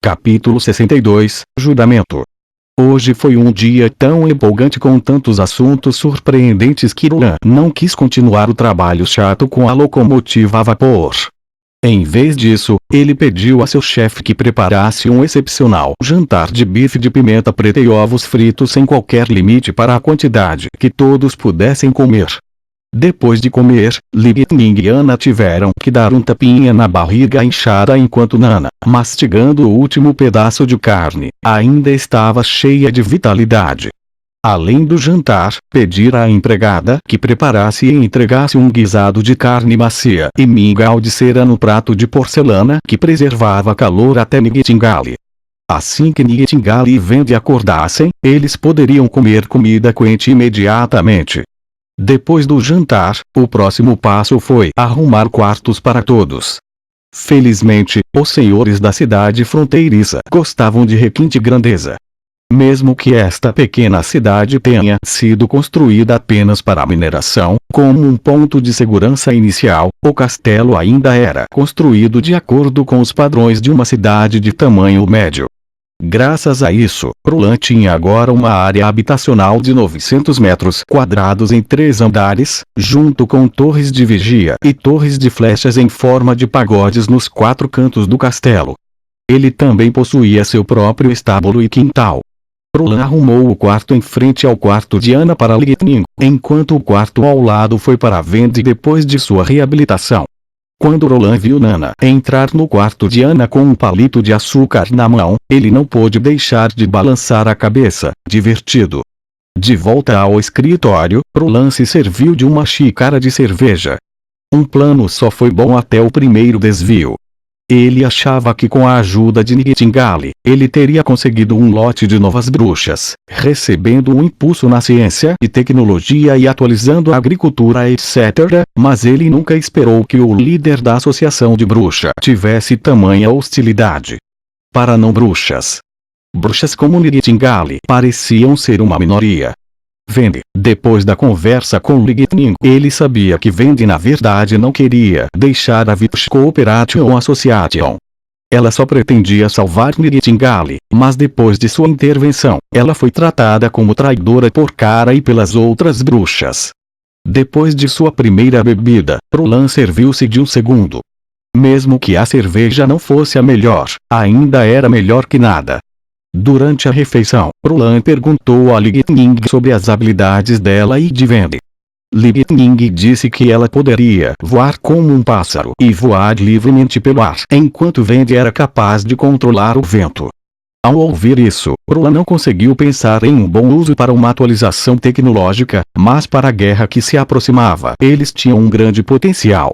Capítulo 62 Juramento. Hoje foi um dia tão empolgante com tantos assuntos surpreendentes que Roland não quis continuar o trabalho chato com a locomotiva a vapor. Em vez disso, ele pediu a seu chefe que preparasse um excepcional jantar de bife de pimenta preta e ovos fritos sem qualquer limite para a quantidade que todos pudessem comer. Depois de comer, Lightning e Anna tiveram que dar um tapinha na barriga inchada enquanto Nana, mastigando o último pedaço de carne, ainda estava cheia de vitalidade. Além do jantar, pedira à empregada que preparasse e entregasse um guisado de carne macia e mingau de cera no prato de porcelana que preservava calor até Nightingale. Assim que Nightingale e Wendy acordassem, eles poderiam comer comida quente imediatamente. Depois do jantar, o próximo passo foi arrumar quartos para todos. Felizmente, os senhores da cidade fronteiriça gostavam de requinte grandeza. Mesmo que esta pequena cidade tenha sido construída apenas para a mineração, como um ponto de segurança inicial, o castelo ainda era construído de acordo com os padrões de uma cidade de tamanho médio. Graças a isso, Roland tinha agora uma área habitacional de 900 metros quadrados em 3 andares, junto com torres de vigia e torres de flechas em forma de pagodes nos 4 cantos do castelo. Ele também possuía seu próprio estábulo e quintal. Roland arrumou o quarto em frente ao quarto de Anna para Lightning, enquanto o quarto ao lado foi para Wendy depois de sua reabilitação. Quando Roland viu Nana entrar no quarto de Anna com um palito de açúcar na mão, ele não pôde deixar de balançar a cabeça, divertido. De volta ao escritório, Roland se serviu de uma xícara de cerveja. Um plano só foi bom até o primeiro desvio. Ele achava que com a ajuda de Nightingale, ele teria conseguido um lote de novas bruxas, recebendo um impulso na ciência e tecnologia e atualizando a agricultura etc., mas ele nunca esperou que o líder da associação de bruxa tivesse tamanha hostilidade. Para não bruxas. Bruxas como Nightingale pareciam ser uma minoria. Wendy, depois da conversa com Lightning, ele sabia que Wendy na verdade não queria deixar a Witch Cooperation Association. Ela só pretendia salvar Nightingale, mas depois de sua intervenção, ela foi tratada como traidora por Cara e pelas outras bruxas. Depois de sua primeira bebida, Roland serviu-se de um segundo. Mesmo que a cerveja não fosse a melhor, ainda era melhor que nada. Durante a refeição, Roland perguntou a Lightning sobre as habilidades dela e de Wendy. Lightning disse que ela poderia voar como um pássaro e voar livremente pelo ar, enquanto Wendy era capaz de controlar o vento. Ao ouvir isso, Roland não conseguiu pensar em um bom uso para uma atualização tecnológica, mas para a guerra que se aproximava, eles tinham um grande potencial.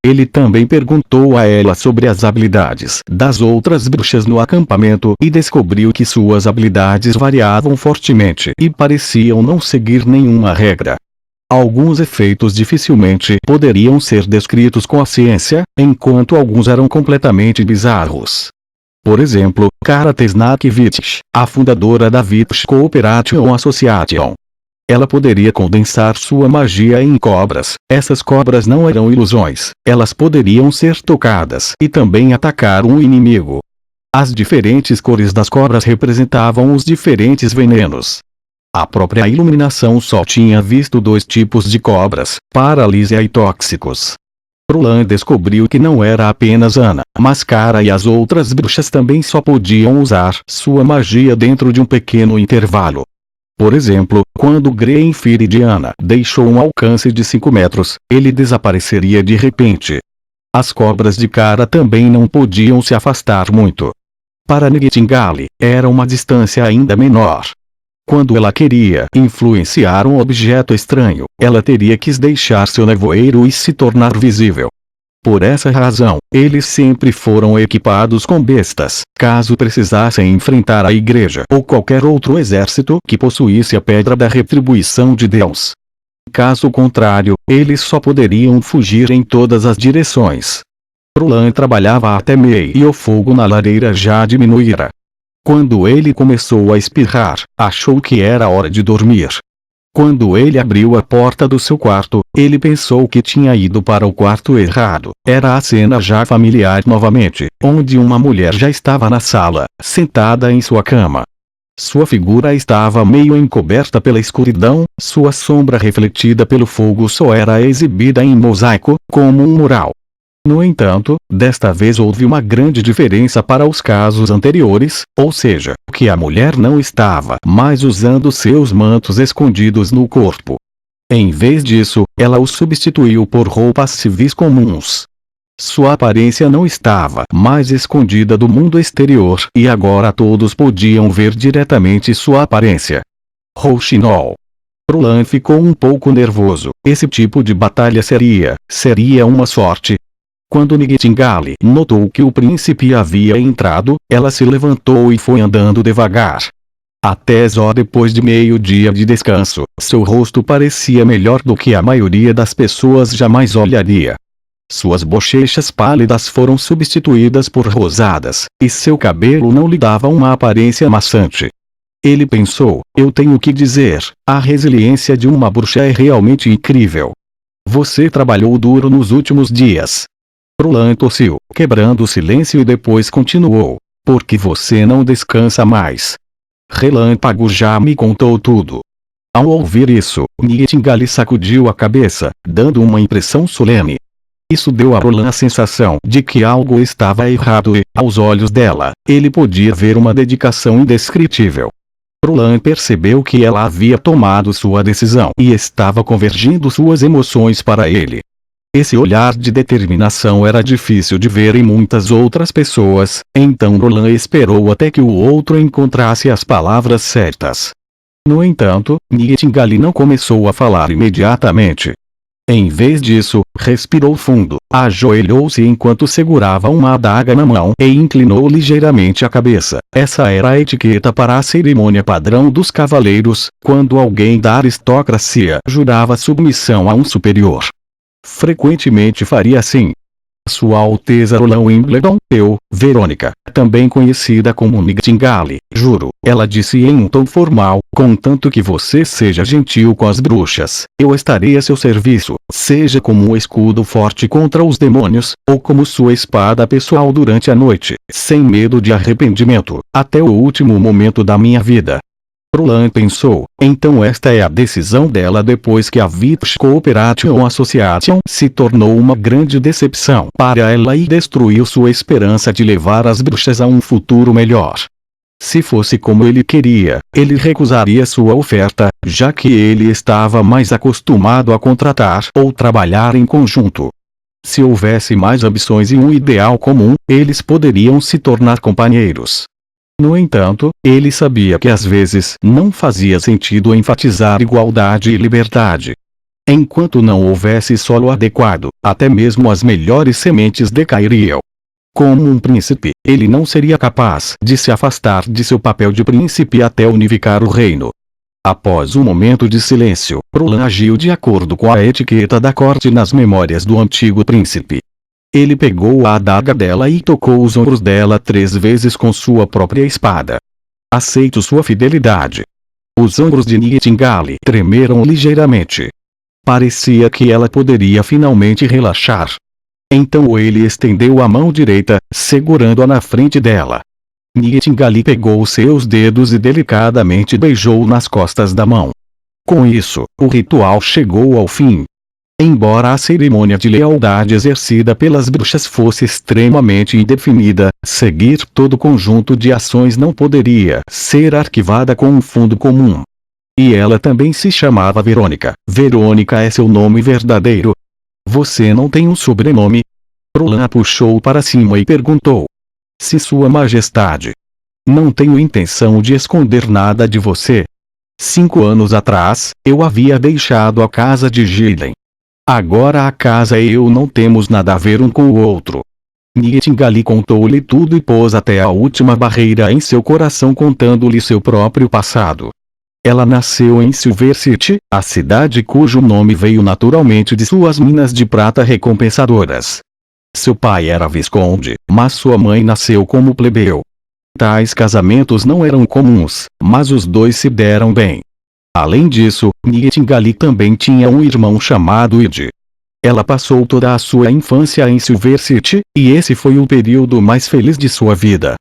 Ele também perguntou a ela sobre as habilidades das outras bruxas no acampamento e descobriu que suas habilidades variavam fortemente e pareciam não seguir nenhuma regra. Alguns efeitos dificilmente poderiam ser descritos com a ciência, enquanto alguns eram completamente bizarros. Por exemplo, Cara Tesnakiewicz, a fundadora da Witch Cooperation Association. Ela poderia condensar sua magia em cobras. Essas cobras não eram ilusões, elas poderiam ser tocadas e também atacar um inimigo. As diferentes cores das cobras representavam os diferentes venenos. A própria iluminação só tinha visto 2 tipos de cobras, paralisia e tóxicos. Roland descobriu que não era apenas Anna, mas Cara e as outras bruxas também só podiam usar sua magia dentro de um pequeno intervalo. Por exemplo, quando Greenfield de Anna deixou um alcance de 5 metros, ele desapareceria de repente. As cobras de Cara também não podiam se afastar muito. Para Nightingale, era uma distância ainda menor. Quando ela queria influenciar um objeto estranho, ela teria que deixar seu nevoeiro e se tornar visível. Por essa razão, eles sempre foram equipados com bestas, caso precisassem enfrentar a igreja ou qualquer outro exército que possuísse a pedra da retribuição de Deus. Caso contrário, eles só poderiam fugir em todas as direções. Roland trabalhava até meia e o fogo na lareira já diminuíra. Quando ele começou a espirrar, achou que era hora de dormir. Quando ele abriu a porta do seu quarto, ele pensou que tinha ido para o quarto errado. Era a cena já familiar novamente, onde uma mulher já estava na sala, sentada em sua cama. Sua figura estava meio encoberta pela escuridão, sua sombra refletida pelo fogo só era exibida em mosaico, como um mural. No entanto, desta vez houve uma grande diferença para os casos anteriores, ou seja, que a mulher não estava mais usando seus mantos escondidos no corpo. Em vez disso, ela os substituiu por roupas civis comuns. Sua aparência não estava mais escondida do mundo exterior e agora todos podiam ver diretamente sua aparência. Rouxinol. Roland ficou um pouco nervoso. Esse tipo de batalha seria uma sorte. Quando Nightingale notou que o príncipe havia entrado, ela se levantou e foi andando devagar. Até só depois de meio-dia de descanso, seu rosto parecia melhor do que a maioria das pessoas jamais olharia. Suas bochechas pálidas foram substituídas por rosadas, e seu cabelo não lhe dava uma aparência maçante. Ele pensou, eu tenho que dizer, a resiliência de uma bruxa é realmente incrível. Você trabalhou duro nos últimos dias. Roland tossiu, quebrando o silêncio e depois continuou. Por que você não descansa mais? Relâmpago já me contou tudo. Ao ouvir isso, Nightingale sacudiu a cabeça, dando uma impressão solene. Isso deu a Roland a sensação de que algo estava errado e, aos olhos dela, ele podia ver uma dedicação indescritível. Roland percebeu que ela havia tomado sua decisão e estava convergindo suas emoções para ele. Esse olhar de determinação era difícil de ver em muitas outras pessoas, então Roland esperou até que o outro encontrasse as palavras certas. No entanto, Nightingale não começou a falar imediatamente. Em vez disso, respirou fundo, ajoelhou-se enquanto segurava uma adaga na mão e inclinou ligeiramente a cabeça. Essa era a etiqueta para a cerimônia padrão dos cavaleiros, quando alguém da aristocracia jurava submissão a um superior. Frequentemente faria assim. Sua Alteza Roland Wimbledon, Verônica, também conhecida como Nightingale, juro, ela disse em um tom formal, contanto que você seja gentil com as bruxas, eu estarei a seu serviço, seja como um escudo forte contra os demônios, ou como sua espada pessoal durante a noite, sem medo de arrependimento, até o último momento da minha vida. Roland pensou, então esta é a decisão dela depois que a Witch Cooperation Association se tornou uma grande decepção para ela e destruiu sua esperança de levar as bruxas a um futuro melhor. Se fosse como ele queria, ele recusaria sua oferta, já que ele estava mais acostumado a contratar ou trabalhar em conjunto. Se houvesse mais ambições e um ideal comum, eles poderiam se tornar companheiros. No entanto, ele sabia que às vezes não fazia sentido enfatizar igualdade e liberdade. Enquanto não houvesse solo adequado, até mesmo as melhores sementes decairiam. Como um príncipe, ele não seria capaz de se afastar de seu papel de príncipe até unificar o reino. Após um momento de silêncio, Roland agiu de acordo com a etiqueta da corte nas memórias do antigo príncipe. Ele pegou a adaga dela e tocou os ombros dela 3 vezes com sua própria espada. Aceito sua fidelidade. Os ombros de Nightingale tremeram ligeiramente. Parecia que ela poderia finalmente relaxar. Então ele estendeu a mão direita, segurando-a na frente dela. Nightingale pegou seus dedos e delicadamente beijou nas costas da mão. Com isso, o ritual chegou ao fim. Embora a cerimônia de lealdade exercida pelas bruxas fosse extremamente indefinida, seguir todo conjunto de ações não poderia ser arquivada com um fundo comum. E ela também se chamava Verônica. Verônica é seu nome verdadeiro? Você não tem um sobrenome? Roland a puxou para cima e perguntou. Se Sua Majestade. Não tenho intenção de esconder nada de você. 5 anos atrás, eu havia deixado a casa de Gillen. Agora a casa e eu não temos nada a ver um com o outro. Nightingale contou-lhe tudo e pôs até a última barreira em seu coração contando-lhe seu próprio passado. Ela nasceu em Silver City, a cidade cujo nome veio naturalmente de suas minas de prata recompensadoras. Seu pai era visconde, mas sua mãe nasceu como plebeu. Tais casamentos não eram comuns, mas os dois se deram bem. Além disso, Nightingale também tinha um irmão chamado Id. Ela passou toda a sua infância em Silver City, e esse foi o período mais feliz de sua vida.